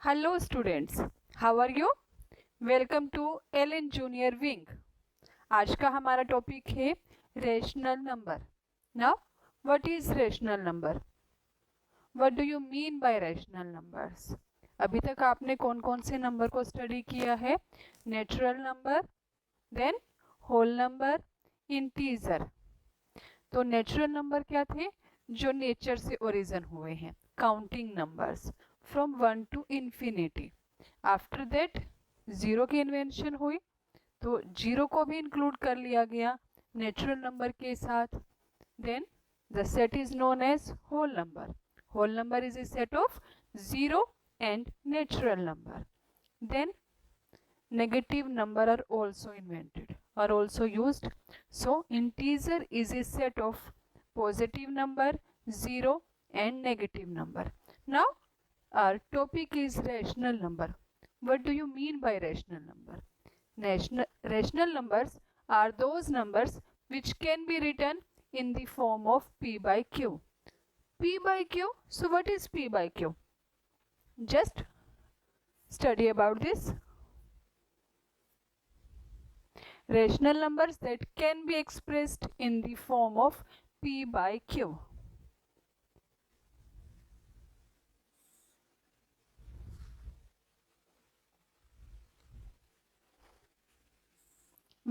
Hello students, how are you? Welcome to Allen junior wing. आज का हमारा topic है rational number. Now what is rational number? What do you mean by rational numbers? अभी तक आपने कौन कौन से नंबर को स्टडी किया है? Natural number, then whole number, integer. तो नेचुरल नंबर क्या थे? जो नेचर से ओरिजिन हुए हैं, counting numbers from 1 to infinity. After that zero की इन्वेंशन हुई तो जीरो को भी इंक्लूड कर लिया गया नेचुरल नंबर के साथ। Then the set is known as whole number. Whole number is a set of zero and natural number. Then negative number are also invented, are also used. So integer is a set of positive number, zero and negative number. Now our topic is rational number. What do you mean by rational number? Rational numbers are those numbers which can be written in the form of p by q. P by q. So what is p by q? Just study about this. Rational numbers that can be expressed in the form of p by q.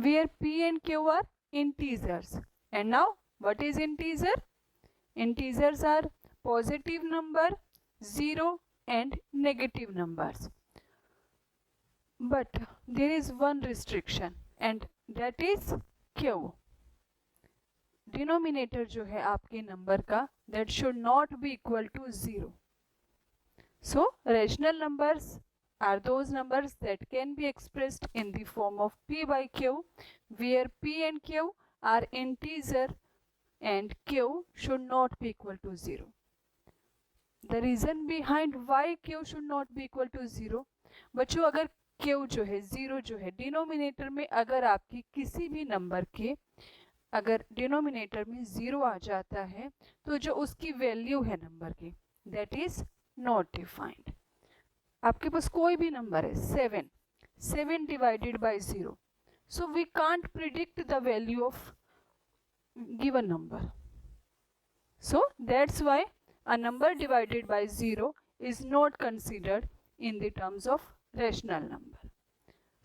Where p and q are integers. And now what is integer? Integers are positive number, zero and negative numbers. But there is one restriction and that is q. Denominator जो है आपके number का that should not be equal to 0. So rational numbers are those numbers that can be expressed in the form of p by q, where p and q are integer and q should not be equal to 0. The reason behind why q should not be equal to 0, बच्चों अगर q जो है zero जो है denominator में, अगर आपकी किसी भी नंबर के अगर डिनोमिनेटर में जीरो आ जाता है तो जो उसकी वैल्यू है नंबर की दैट इज नॉट डिफाइंड। आपके पास कोई भी नंबर है 7 divided by 0, so we can't predict the value of given number. So that's why a number divided by 0 is not considered in the terms of rational number.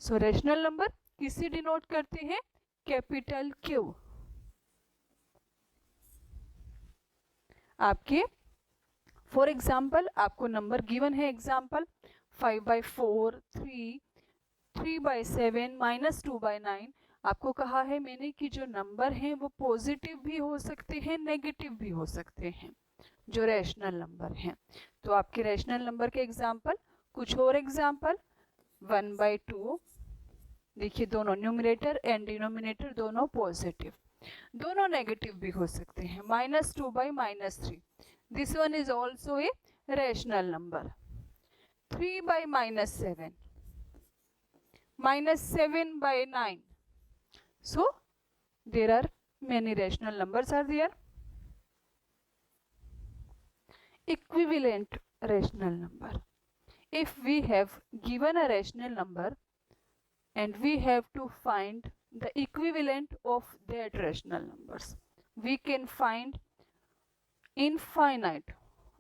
So rational number किसे denote करते हैं? Capital Q. आपके for example आपको number given है, example 5/4, 3/7, -2/9. आपको कहा है मैंने कि जो नंबर हैं वो पॉजिटिव भी हो सकते हैं, नेगेटिव भी हो सकते हैं जो रैशनल नंबर हैं. तो आपके रैशनल नंबर के एग्जाम्पल कुछ और एग्जाम्पल 1/2. देखिए दोनों न्यूमरेटर एंड डिनोमिनेटर दोनों पॉजिटिव, दोनों नेगेटिव भी हो सकते हैं. -2/-3. This one is also a rational number. 3/-7, -7/9. So there are many rational numbers are there. Equivalent rational number. If we have given a rational number and we have to find the equivalent of that rational numbers, we can find infinite,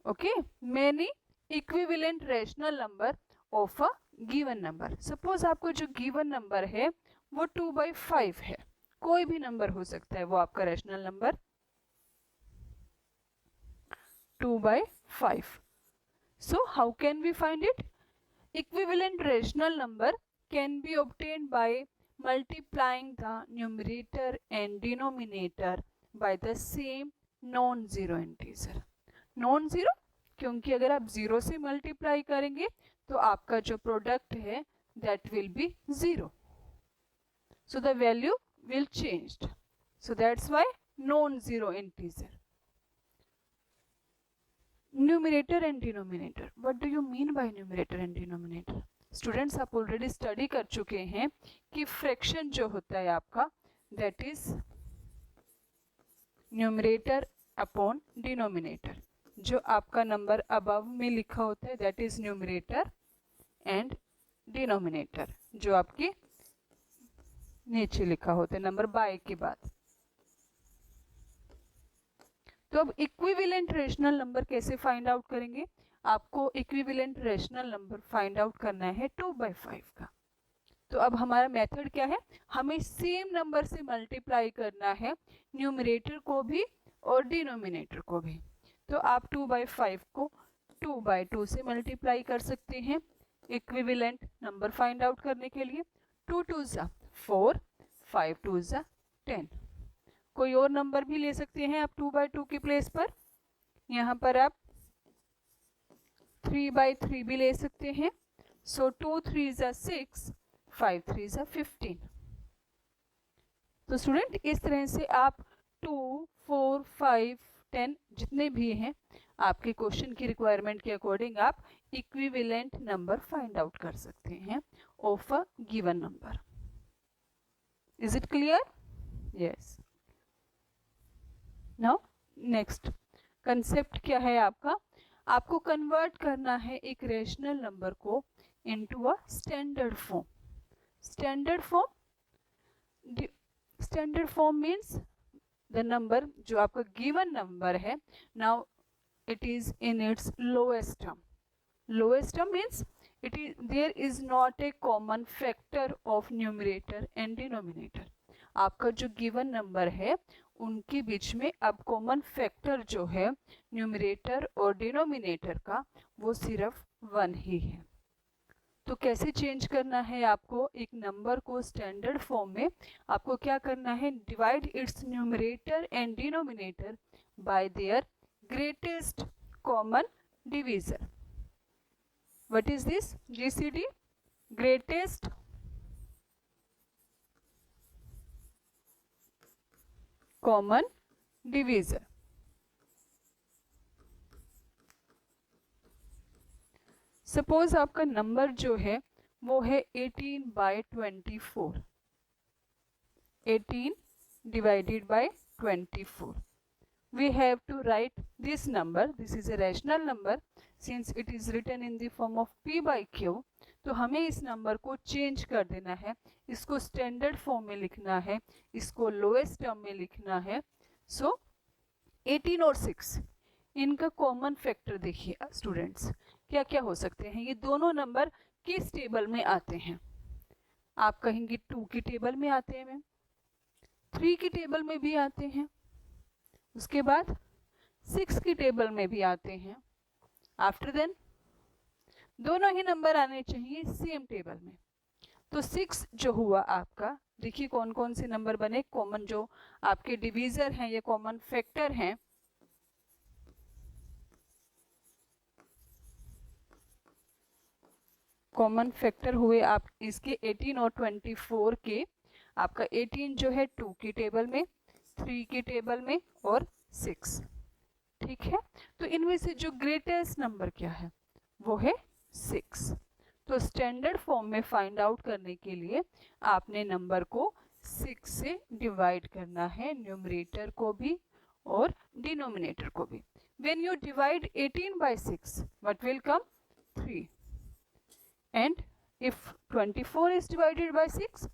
okay, many equivalent rational number of a given number. Suppose आपको जो given number है वो 2/5 है, कोई भी number हो सकता है वो आपका rational number 2/5. So how can we find it? Equivalent rational number can be obtained by multiplying the numerator and denominator by the same non-zero integer. Non-zero क्योंकि अगर आप जीरो से मल्टीप्लाई करेंगे तो आपका जो प्रोडक्ट है that will be 0. So the value will change. So that's why non-zero integer. Numerator and denominator. What do you mean bye numerator and denominator? Students आप ऑलरेडी स्टडी कर चुके हैं कि फ्रैक्शन जो होता है आपका that is numerator upon denominator. जो आपका नंबर अबव में लिखा होता है that is numerator and denominator, जो आपके नीचे लिखा होता है नंबर बाय के बाद। तो अब इक्विवेलेंट रेशनल नंबर कैसे फाइंड आउट करेंगे? आपको equivalent rational number find out करना है 2/5 का। तो अब हमारा मेथड क्या है? हमें सेम नंबर से मल्टीप्लाई करना है, न्यूमरेटर को भी और डिनोमिनेटर को भी। तो आप 2/5 को 2/2 से मल्टीप्लाई कर सकते हैं इक्विवेलेंट नंबर फाइंड आउट करने के लिए। 2 2 4, 5 2 10। कोई और नंबर भी ले सकते हैं आप 2/2 की प्लेस पर। यहाँ पर आप 3/3 भी ले सकते हैं। सो 2 3 6, 5 3 15। तो स्टूडेंट इस तरह से आप 2 4 5 10 जितने भी हैं आपके क्वेश्चन की रिक्वायरमेंट के अकॉर्डिंग आप इक्विवेलेंट नंबर फाइंड आउट कर सकते हैं of a given number. Is it clear? Yes. Now next concept क्या है आपका? आपको कन्वर्ट करना है एक रेशनल नंबर को into a standard form. Standard form means the number जो आपका गिवन नंबर है, now it is in its lowest term. Lowest term means there is not a common factor of numerator and denominator. आपका जो given number है उनके बीच में अब common factor जो है न्यूमरेटर और डिनोमिनेटर का वो सिर्फ 1 ही है। तो कैसे चेंज करना है आपको एक नंबर को स्टैंडर्ड फॉर्म में? आपको क्या करना है? Divide it's numerator and denominator by there greatest common divisor. What is this? GCD, greatest common divisor. Suppose आपका नंबर जो है वो है 18/24, 18 divided by 24. We have to write this number. This is a rational number. Since it is written in the form of p/q, तो हमें इस number को change कर देना है, इसको स्टैंडर्ड फॉर्म में लिखना है, इसको लोएस्ट टर्म में लिखना है। सो 18 और 6 इनका कॉमन फैक्टर देखिए स्टूडेंट्स, क्या क्या हो सकते हैं? ये दोनों नंबर किस टेबल में आते हैं? आप कहेंगे 2 की टेबल में आते हैं मैम, 3 की टेबल में भी आते हैं, उसके बाद 6 की टेबल में भी आते हैं। आफ्टर देन दोनों ही नंबर आने चाहिए सेम टेबल में। तो 6 जो हुआ आपका, देखिए कौन कौन से नंबर बने कॉमन, जो आपके डिवीजर हैं या कॉमन फैक्टर हैं। कॉमन फैक्टर हुए आप इसके 18 और 24 के। आपका 18 जो है 2 की टेबल में, 3 की टेबल में और 6। ठीक है, तो इनमें से जो ग्रेटेस्ट नंबर क्या है वो है 6। तो स्टैंडर्ड फॉर्म में फाइंड आउट करने के लिए आपने नंबर को 6 से डिवाइड करना है, न्यूमरेटर को भी और डिनोमिनेटर को भी। When you divide 18 by 6, what will come? 3. And if 24 is divided by 6,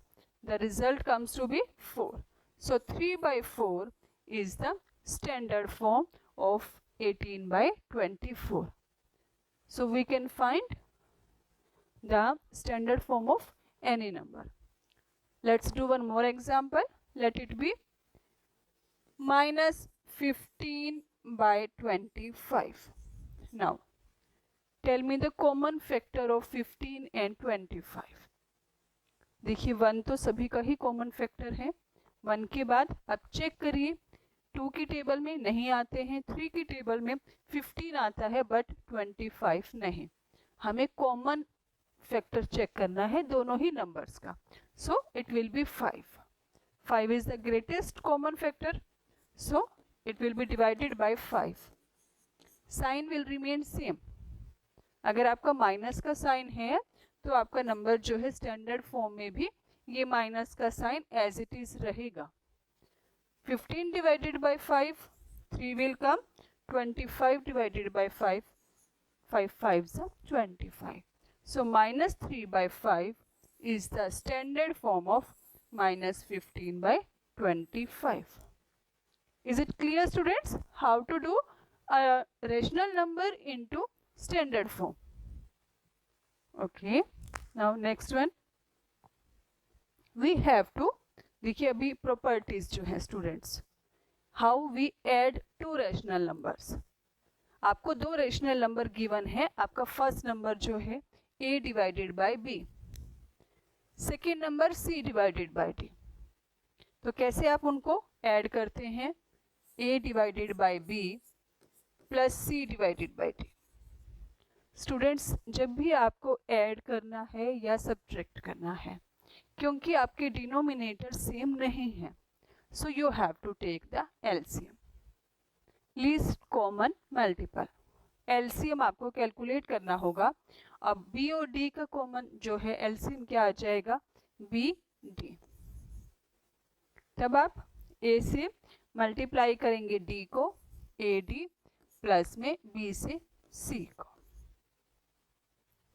the result comes to be 4. So 3/4 is the standard form of 18/24. So we can find the standard form of any number. Let's do one more example. Let it be -15/25. Now tell me the common factor of 15 and 25. देखिए 1 तो सभी का ही common factor है। 1 के बाद अब check करिए, 2 की टेबल में नहीं आते हैं, 3 की टेबल में 15 आता है बट 25 नहीं। हमें कॉमन फैक्टर चेक करना है दोनों ही नंबर्स का। So it will be 5. 5 is the greatest common factor, so it will be divided by 5. Sign will remain same. अगर आपका माइनस का साइन है तो आपका नंबर जो है स्टैंडर्ड फॉर्म में भी ये माइनस का साइन एज इट इज रहेगा। 15 divided by 5, 3 will come. 25 divided by 5, 5 5s are 25. So minus 3 by 5 is the standard form of minus 15 by 25. Is it clear, students, how to do a rational number into standard form? Okay, now next one we have to, देखिए अभी properties जो है students, how we add two rational numbers. आपको दो rational number given है. आपका first number जो है a divided by b, second number c divided by d. तो कैसे आप उनको ऐड करते हैं? a divided by b plus c divided by d. Students जब भी आपको ऐड करना है या सब्ट्रैक्ट करना है, क्योंकि आपके डिनोमिनेटर सेम नहीं है, so you have to take the LCM, least common multiple. LCM आपको कैलकुलेट करना होगा. अब बी और डी का कॉमन जो है एलसीएम क्या आ जाएगा? B D. तब आप ए से मल्टीप्लाई करेंगे डी को, ए डी प्लस में बी से सी को.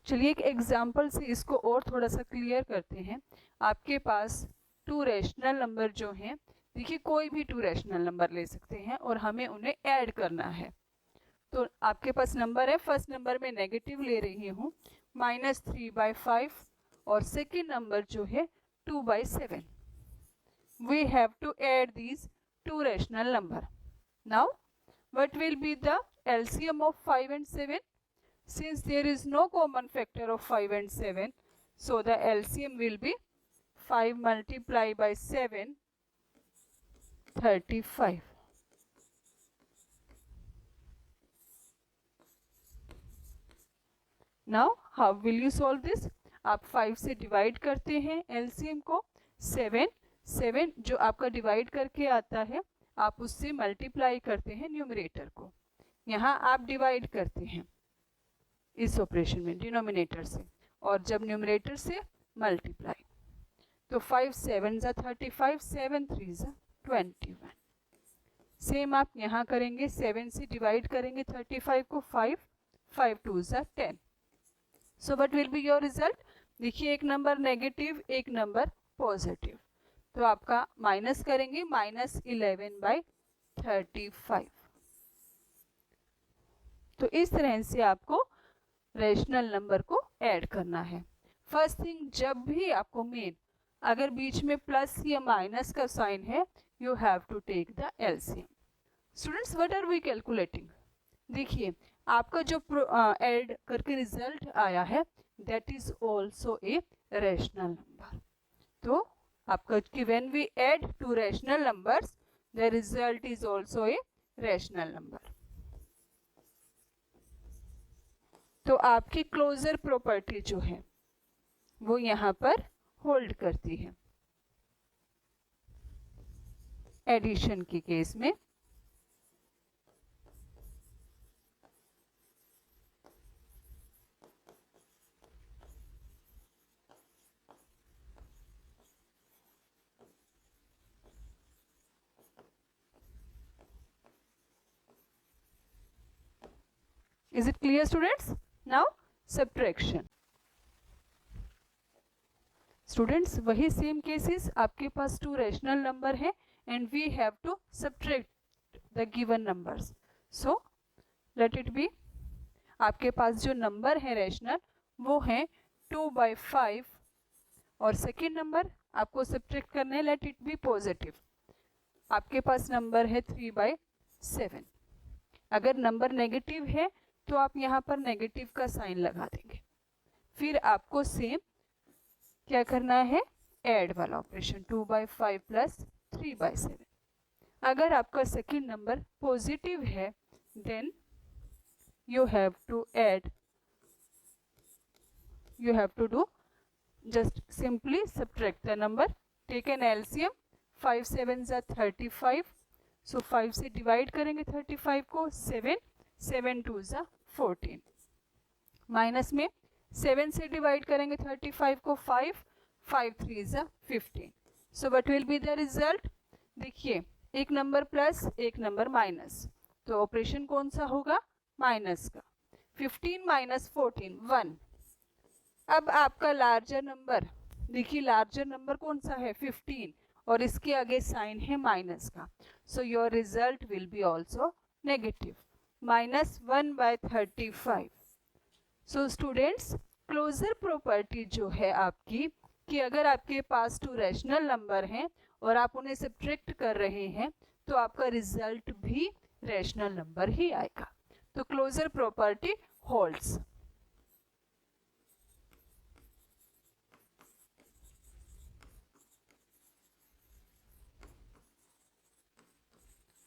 चलिए एक एग्जाम्पल से इसको और थोड़ा सा क्लियर करते हैं. आपके पास टू रैशनल नंबर जो हैं, देखिए कोई भी टू रैशनल नंबर ले सकते हैं और हमें उन्हें ऐड करना है. तो आपके पास नंबर है, फर्स्ट नंबर में नेगेटिव ले रही हूँ माइनस 3 by 5 और सेकेंड नंबर जो है 2 by 7. We have to add these two rational number. Now what will be the LCM of 5 and 7? Since there is no common factor of 5 and 7, so the LCM will be 5 multiplied by 7, 35. Now how will you solve this? आप 5 से divide करते हैं LCM को. 7 जो आपका divide करके आता है, आप उससे मल्टीप्लाई करते हैं न्यूमरेटर को. यहाँ आप डिवाइड करते हैं इस ऑपरेशन में डिनोमिनेटर से, और जब न्यूमरेटर से मल्टीप्लाई, तो 5 7 ज़ा 35, 7 3 ज़ा 21. सेम आप यहाँ करेंगे, 7 से डिवाइड करेंगे 35 को, 5 2 ज़ा 10. So what will be your result? देखिए एक नंबर नेगेटिव, एक नंबर पॉजिटिव, तो आपका माइनस करेंगे माइनस 11 by 35. तो इस तरह से आपको रैशनल नंबर को ऐड करना है. फर्स्ट थिंग, जब भी आपको मेन अगर बीच में प्लस या माइनस का साइन है, you have to take the LCM. Students what are we calculating? देखिए आपका जो ऐड करके रिजल्ट आया है, that is also a rational number. तो आपका कि when we add two rational numbers, the result is also a rational number. तो आपकी क्लोजर प्रॉपर्टी जो है वो यहाँ पर होल्ड करती है एडिशन के केस में. Is it clear, students? Now subtraction. Students वही सेम केसेस, आपके पास टू रैशनल नंबर है and we have to subtract the given numbers. So let it be, आपके पास जो नंबर है रैशनल वो है 2 by 5 और सेकेंड नंबर आपको सब्ट्रैक्ट करना है, लेट इट बी पॉजिटिव. आपके पास नंबर है 3 by 7. अगर नंबर नेगेटिव है तो आप यहाँ पर नेगेटिव का साइन लगा देंगे. फिर आपको सेम क्या करना है? ऐड वाला ऑपरेशन, 2 by 5 प्लस 3 by 7. अगर आपका सेकेंड नंबर पॉजिटिव है, then you have to add, you have to do just simply subtract the number, take an LCM. 5 7 ज़ा 35, so 5 से डिवाइड करेंगे 35 को, 7 2 ज़ा 14. माइनस में 7 से डिवाइड करेंगे 35 को, 5 3 ज़ा 15. So what will be the result? देखिए एक नंबर प्लस एक नंबर माइनस, तो ऑपरेशन कौन सा होगा? माइनस का. 15 minus 14 1. अब आपका लार्जर नंबर, देखिए लार्जर नंबर कौन सा है 15 और इसके आगे साइन है माइनस का, so your result will be also negative, -1/35। So students, closure property जो है आपकी कि अगर आपके पास टू रैशनल नंबर हैं और आप उन्हें सब्ट्रैक्ट कर रहे हैं तो आपका रिजल्ट भी रैशनल नंबर ही आएगा। तो closure property holds.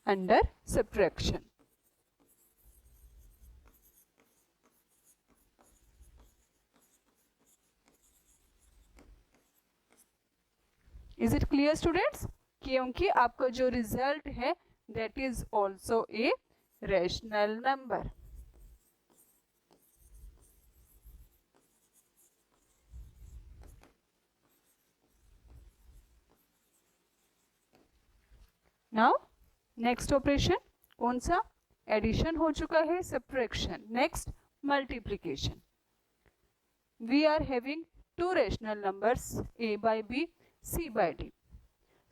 Under subtraction. Is it clear students? क्योंकि आपका जो रिजल्ट है that is also a rational number. Now next operation कौन सा? एडिशन हो चुका है, subtraction. Next multiplication. We are having two rational numbers a by b, c by d।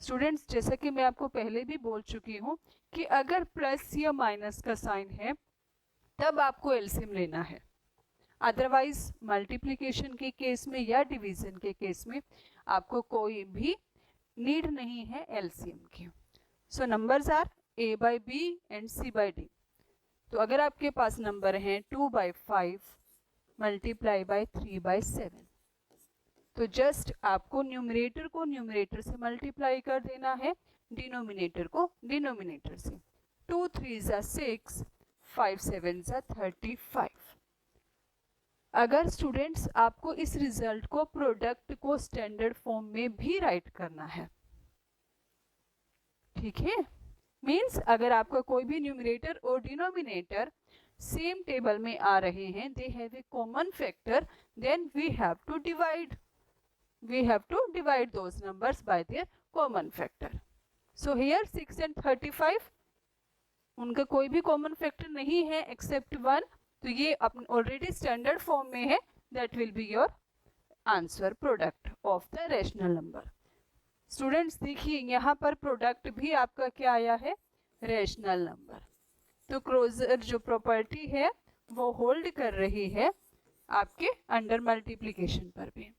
Students, जैसा कि मैं आपको पहले भी बोल चुकी हूँ कि अगर प्लस या माइनस का साइन है तब आपको एलसीएम लेना है, अदरवाइज मल्टीप्लिकेशन के केस में या डिवीजन के केस में आपको कोई भी नीड नहीं है एलसीएम की। So numbers are a by b and c by d। तो अगर आपके पास नंबर हैं 2/5 मल्टीप्लाई बाय 3/7, तो जस्ट आपको न्यूमरेटर को न्यूमरेटर से मल्टीप्लाई कर देना है, डिनोमिनेटर को डिनोमिनेटर से। 2 3 6, 5 7 35। अगर स्टूडेंट्स आपको इस रिजल्ट को प्रोडक्ट को स्टैंडर्ड फॉर्म में भी राइट करना है, ठीक है, मीन्स अगर आपका कोई भी न्यूमरेटर और डिनोमिनेटर सेम टेबल में आ रहे हैं, they have a common factor, then we have to divide those numbers by their common factor. So here 6 and 35 उनका कोई भी कॉमन फैक्टर नहीं है एक्सेप्ट 1, तो ये ऑलरेडी स्टैंडर्ड फॉर्म में है, that will be your answer, product of the rational number. Students देखिए यहाँ पर प्रोडक्ट भी आपका क्या आया है, रैशनल नंबर। तो क्लोजर जो प्रॉपर्टी है वो होल्ड कर रही है आपके अंडर मल्टीप्लिकेशन पर भी।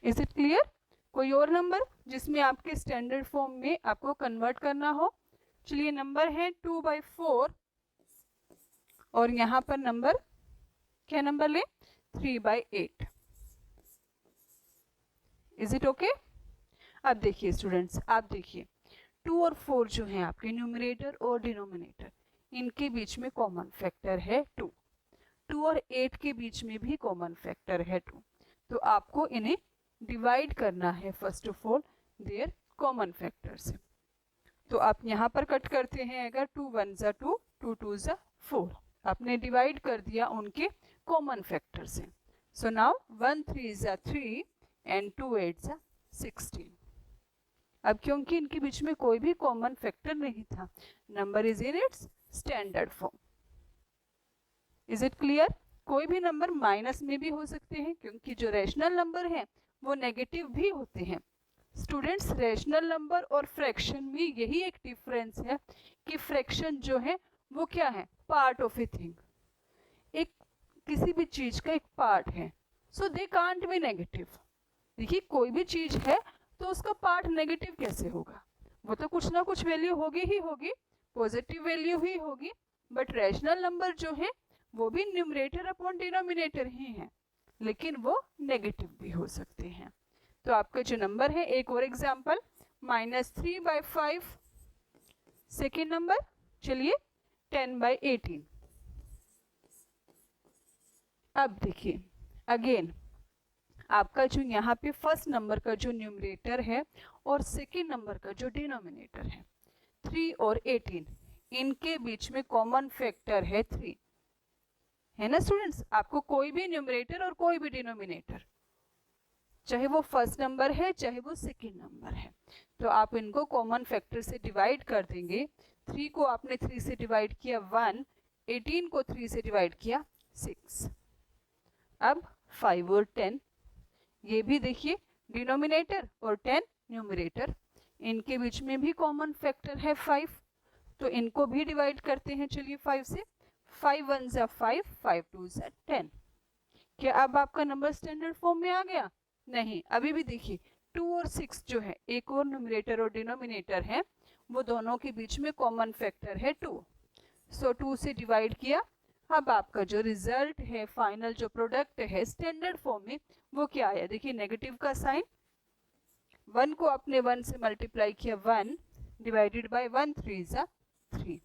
Is it clear? कोई और नंबर जिसमें आपके स्टैंडर्ड फॉर्म में आपको कन्वर्ट करना हो? चलिए, नंबर है 2/4 और यहाँ पर नंबर क्या नंबर ले, 3/8। Is it okay? अब देखिए स्टूडेंट्स, आप देखिए 2 और 4 जो हैं आपके न्यूमरेटर और डिनोमिनेटर, इनके बीच में कॉमन फैक्टर है 2। 2 और 8 के बीच में भी कॉमन फैक्टर है 2। तो आपको इन्हें डिवाइड करना है first of all there common factor से। तो आप यहाँ पर कट करते हैं, अगर 2 1 ज़ा 2, 2 2 ज़ा 4, आपने डिवाइड कर दिया उनके कॉमन फैक्टर से। सो नाउ 1 3 ज़ा 3 एंड 2 8 ज़ा 16। अब क्योंकि इनके बीच में कोई भी कॉमन फैक्टर नहीं था, number is in its standard form. Is it clear? कोई भी नंबर माइनस में भी हो सकते हैं क्योंकि जो रैशनल नंबर हैं वो नेगेटिव भी होते हैं। स्टूडेंट्स, रैशनल नंबर और फ्रैक्शन में यही एक डिफरेंस है कि फ्रैक्शन जो है वो क्या है, पार्ट ऑफ ए थिंग, एक किसी भी चीज का एक पार्ट है, सो दे कांट बी नेगेटिव। देखिए, कोई भी चीज है तो उसका पार्ट नेगेटिव कैसे होगा, वो तो कुछ ना कुछ वैल्यू होगी ही होगी, पॉजिटिव वैल्यू ही होगी। बट रैशनल नंबर जो है वो भी न्यूमरेटर अपॉन डिनोमिनेटर ही है, लेकिन वो नेगेटिव भी हो सकते हैं। तो आपका जो नंबर है, एक और एग्जाम्पल, -3/5। सेकेंड नंबर, चलिए 10/18। अब देखिए अगेन आपका जो यहाँ पे फर्स्ट नंबर का जो न्यूमरेटर है और सेकेंड नंबर का जो डिनोमिनेटर है 3 और 18, इनके बीच में कॉमन फैक्टर है 3, है ना स्टूडेंट्स। आपको कोई भी न्यूमरेटर और कोई भी डिनोमिनेटर, चाहे वो फर्स्ट नंबर है चाहे वो सेकेंड नंबर है, तो आप इनको कॉमन फैक्टर से डिवाइड कर देंगे। 3 को आपने 3 से डिवाइड किया 1, 18 को 3 से डिवाइड किया 6। अब 5 और 10, ये भी देखिए डिनोमिनेटर और 10 न्यूमरेटर, इनके बीच में भी कॉमन फैक्टर है 5, तो इनको भी डिवाइड करते हैं। चलिए 5 से, 5 1 जा 5, 5 2 जा 10। क्या अब आपका नंबर स्टैंडर्ड फॉर्म में आ गया? नहीं, अभी भी देखिए 2 और 6 जो है, एक और न्यूमरेटर और डिनोमिनेटर है, वो दोनों के बीच में कॉमन फैक्टर है 2, सो 2 से डिवाइड किया। अब आपका जो रिजल्ट है, फाइनल जो प्रोडक्ट है स्टैंडर्ड फॉर्म में, वो क्या आया? देखिए नेगेटिव का साइन, 1 को आपने 1 से मल्टीप्लाई किया 1 डिवाइडेड बाय 1 3 जा 3।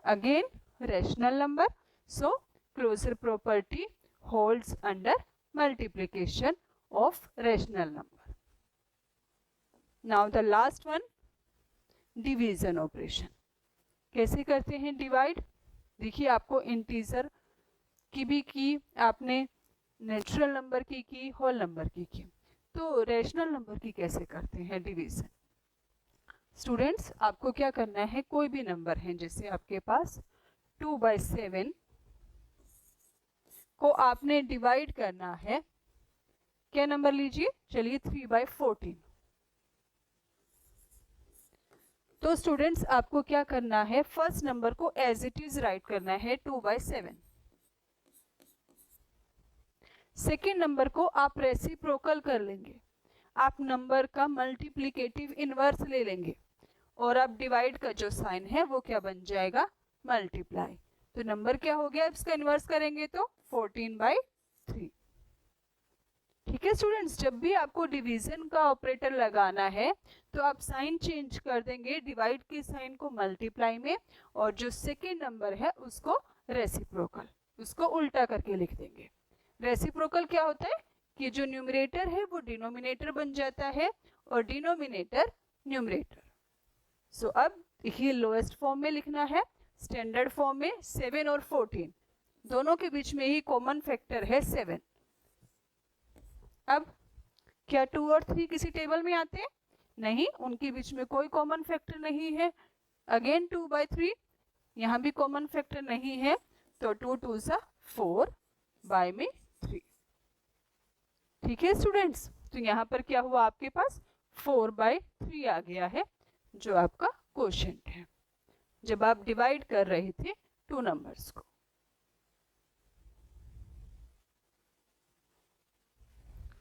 Again rational number, so closure property holds under multiplication of rational number. Now the last one, division operation. कैसे करते हैं डिवाइड? देखिए आपको इंटीजर की भी की, आपने नेचुरल नंबर की, होल नंबर की, तो रैशनल नंबर की कैसे करते हैं डिवीजन? स्टूडेंट्स आपको क्या करना है, कोई भी नंबर है, जैसे आपके पास 2/7 को आपने डिवाइड करना है, क्या नंबर लीजिए? चलिए 3/14। तो स्टूडेंट्स आपको क्या करना है, फर्स्ट नंबर को एज इट इज राइट करना है 2/7। सेकेंड नंबर को आप रेसिप्रोकल कर लेंगे, आप नंबर का मल्टीप्लिकेटिव इनवर्स ले लेंगे, और आप डिवाइड का जो साइन है वो क्या बन जाएगा? मल्टीप्लाई। तो नंबर क्या हो गया, इसका इनवर्स करेंगे तो 14/3। ठीक है स्टूडेंट्स, जब भी आपको डिवीजन का ऑपरेटर लगाना है तो आप साइन चेंज कर देंगे, डिवाइड के साइन को मल्टीप्लाई में, और जो सेकेंड नंबर है उसको रेसिप्रोकल, उसको उल्टा करके लिख देंगे। रेसिप्रोकल क्या होता है कि जो न्यूमरेटर है वो डिनोमिनेटर बन जाता है और डिनोमिनेटर न्यूमरेटर। सो अब देखिए लोएस्ट फॉर्म में लिखना है, स्टैंडर्ड फॉर्म में 7 और 14 दोनों के बीच में ही कॉमन फैक्टर है 7। अब क्या 2 और 3 किसी टेबल में आते हैं? नहीं, उनके बीच में कोई कॉमन फैक्टर नहीं है। अगेन 2/3, यहाँ भी कॉमन फैक्टर नहीं है, तो 2 2 जा 4 बाय में 3। ठीक है स्टूडेंट्स, तो यहाँ पर क्या हुआ, आपके पास 4/3 आ गया है, जो आपका क्वोशिएंट है जब आप डिवाइड कर रहे थे 2 नंबर्स को।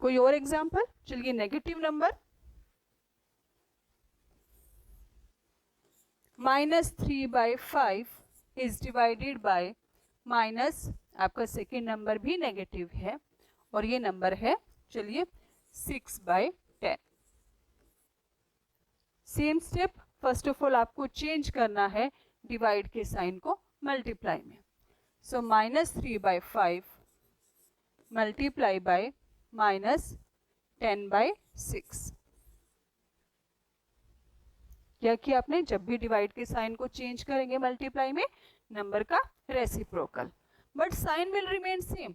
कोई और एग्जाम्पल? चलिए negative number, -3/5 is divided by minus, आपका सेकेंड नंबर भी नेगेटिव है और ये नंबर है चलिए 6/10। Same step, first of all आपको चेंज करना है डिवाइड के साइन को मल्टीप्लाई में, सो -3/5 मल्टीप्लाई बाय -10/6। क्या किया आपने? जब भी डिवाइड के साइन को चेंज करेंगे मल्टीप्लाई में, नंबर का reciprocal, but sign will remain same.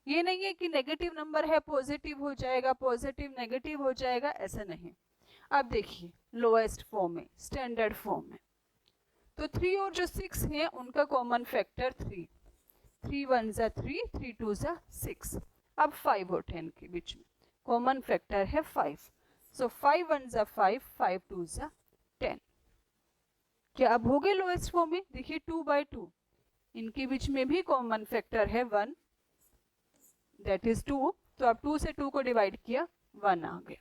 ये नहीं है कि नेगेटिव नंबर है पॉजिटिव हो जाएगा, पॉजिटिव नेगेटिव हो जाएगा, ऐसा नहीं। अब देखिए लोएस्ट फॉर्म में, स्टैंडर्ड फॉर्म में, तो 3 और जो 6 हैं उनका कॉमन फैक्टर 3, 3 1 जा 3, 3 2 जा 6। अब 5 और 10 के बीच में कॉमन फैक्टर है 5, सो 5 1 जा 5, 5 2 जा 10। क्या अब हो गए लोएस्ट फॉर्म में? देखिए 2/2, इनके बीच में भी कॉमन फैक्टर है 1, दैट इज 2, तो आप 2 से 2 को डिवाइड किया 1 आ गया।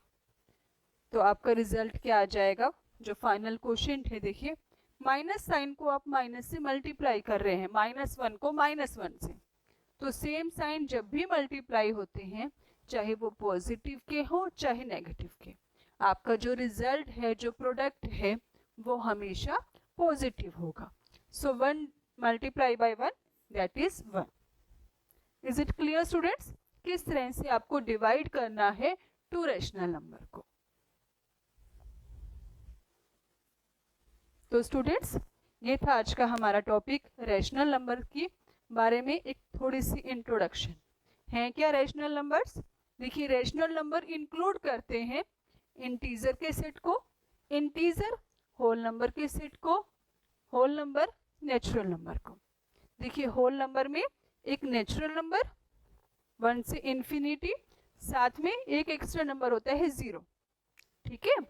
तो आपका रिजल्ट क्या आ जाएगा, जो फाइनल क्वोशिएंट है, देखिए माइनस साइन को आप माइनस से मल्टीप्लाई कर रहे हैं, -1 को -1 से, तो सेम साइन जब भी मल्टीप्लाई होते हैं, चाहे वो पॉजिटिव के हो चाहे नेगेटिव के, आपका जो रिजल्ट है, जो प्रोडक्ट है, वो हमेशा पॉजिटिव होगा। सो 1 multiply by 1 that is 1। Is it clear students? किस तरह से आपको डिवाइड करना है 2 रैशनल नंबर को। तो स्टूडेंट्स ये था आज का हमारा टॉपिक, रैशनल नंबर की बारे में एक थोड़ी सी इंट्रोडक्शन है। क्या रैशनल नंबर्स? देखिए रैशनल नंबर इंक्लूड करते हैं इंटीजर के सेट को, इंटीजर होल नंबर के सेट को, होल नंबर नेचुरल नंबर को। देखिए होल नंबर में एक नेचुरल नंबर 1 से इंफिनिटी, साथ में एक एक्स्ट्रा नंबर होता है 0, ठीक है।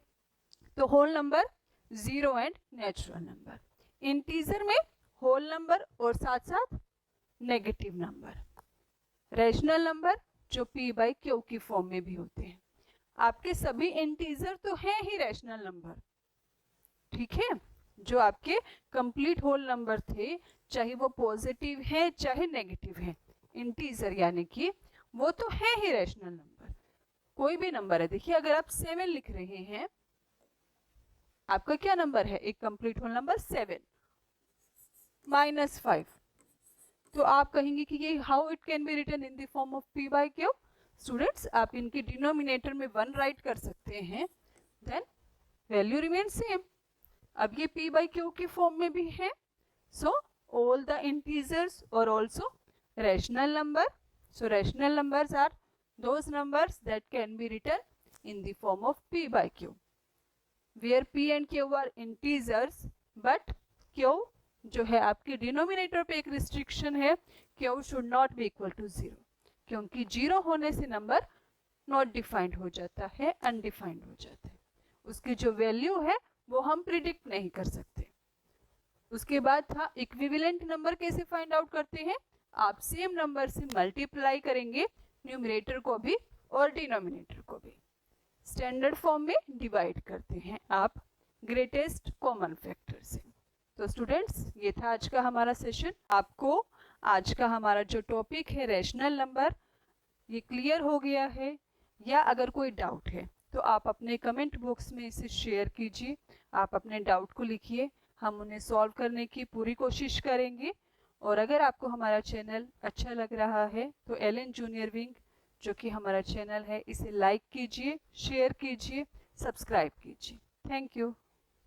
तो whole number 0 and natural number. Integer में होल नंबर और साथ साथ नेगेटिव नंबर। रैशनल नंबर जो p बाई क्यू की फॉर्म में भी होते हैं। आपके सभी इंटीजर तो हैं ही रैशनल नंबर, ठीक है। जो आपके कंप्लीट होल नंबर थे, चाहे वो पॉजिटिव है चाहे नेगेटिव है, इंटीजर यानी कि वो तो है ही रैशनल नंबर। कोई भी नंबर है, देखिए अगर आप 7 लिख रहे हैं, आपका क्या नंबर है? एक कंप्लीट होल नंबर 7 -5, तो आप कहेंगे कि ये how it can be written in the form of p by q. Students आप इनके डिनोमिनेटर में 1 राइट कर सकते हैं, देन वैल्यू रिमेन सेम। अब ये p बाई क्यू की फॉर्म में भी है, सो ऑल द इंटीजर्स और also rational number. So rational numbers are those numbers that can be written in the form of p by q, where p and q are integers, but q जो है आपके denominator पे एक restriction है, q should not be equal to 0, क्योंकि 0 होने से number not defined हो जाता है, अनडिफाइंड हो जाता है। उसकी जो वैल्यू है वो हम प्रिडिक्ट नहीं कर सकते। उसके बाद था इक्विवेलेंट नंबर। कैसे फाइंड आउट करते हैं? आप सेम नंबर से मल्टीप्लाई करेंगे, न्यूमरेटर को भी और डिनोमिनेटर को भी। स्टैंडर्ड फॉर्म में डिवाइड करते हैं आप ग्रेटेस्ट कॉमन फैक्टर से। तो स्टूडेंट्स ये था आज का हमारा सेशन। आपको आज का हमारा जो टॉपिक है रैशनल नंबर, ये क्लियर हो गया है? या अगर कोई डाउट है तो आप अपने कमेंट बॉक्स में इसे शेयर कीजिए, आप अपने डाउट को लिखिए, हम उन्हें सॉल्व करने की पूरी कोशिश करेंगे। और अगर आपको हमारा चैनल अच्छा लग रहा है तो एलन जूनियर विंग जो कि हमारा चैनल है, इसे लाइक कीजिए, शेयर कीजिए, सब्सक्राइब कीजिए। Thank you.